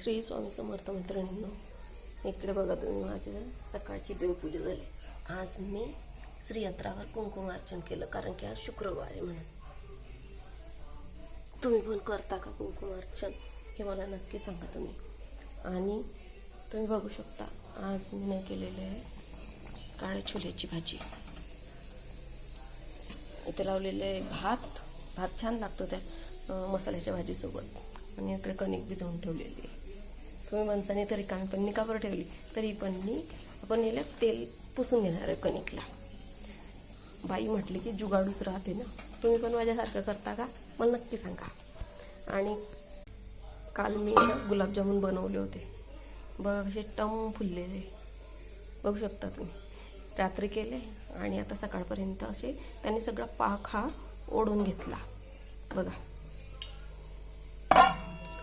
श्री स्वामी समर्थ मैत्रिणींनो, इकडे बघा तुम्ही, माझी सकाळची देवपूजा झाली. आज मी श्रीयंत्रावर कुंकुमार्चन केलं, कारण की आज शुक्रवार आहे म्हणून. तुम्ही पण करता का कुंकुमार्चन हे मला नक्की सांगा तुम्ही. आणि तुम्ही बघू शकता, आज मी नाही केलेलं आहे काळ्या छोल्याची भाजी. इथे लावलेले आहे भात छान लागतो त्या मसाल्याच्या भाजीसोबत. आणि इकडे कणिक भिजवून ठेवलेली आहे. तुम्ही माणसाने तरी कामी पण का बरं ठेवली, तरी पण आपण याला तेल पुसून घेणार आहे कणिकला. बाई म्हटली की जुगाडूच राहते ना. तुम्ही पण माझ्यासारखं करता का मला नक्की सांगा. आणि काल मी गुलाबजामुन बनवले होते बघा, कसे टम फुललेले बघू शकता तुम्ही. रात्री केले आणि आता सकाळपर्यंत असे त्यांनी सगळा पाक हा ओढून घेतला बघा.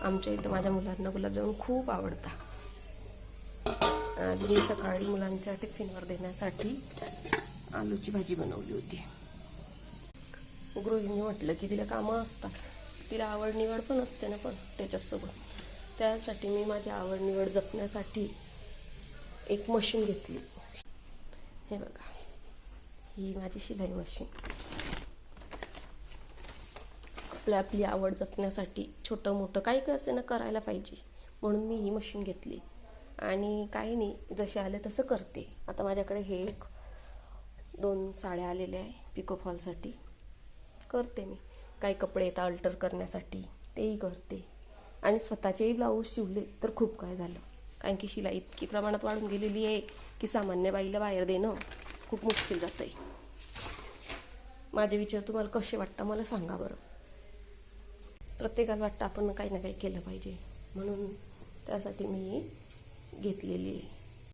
आमच्या इथं माझ्या मुलांना गुलाबजामुन खूप आवडतात. आज मी सकाळी मुलांच्या टिफिनवर देण्यासाठी आलूची भाजी बनवली होती. गृहिणी म्हटलं की तिला कामं असतात, तिला आवड निवड पण असते ना, पण त्याच्यासोबत त्यासाठी मी माझी आवड निवड जपण्यासाठी एक मशीन घेतली. हे बघा, ही माझी शिलाई मशीन. आपली आवड जपण्यासाठी छोटं मोठं काही काय असे ना करायला पाहिजे, म्हणून मी ही मशीन घेतली. आणि काही नाही, जसे आले तसं करते. आता माझ्याकडे हे 2 साड्या आलेल्या आहे पिको फॉलसाठी, करते मी. काही कपडे येतात अल्टर करण्यासाठी, तेही करते. आणि स्वतःचेही ब्लाऊज शिवले तर खूप काय झालं, कारण की शिलाई इतकी प्रमाणात वाढून गेलेली आहे की सामान्य बाईला बाहेर देणं खूप मुश्किल जातं आहे. माझे विचार तुम्हाला कसे वाटतं मला सांगा बरं. प्रत्येकाला वाटतं आपण काही ना काही केलं पाहिजे, म्हणून त्यासाठी मी घेतलेली आहे.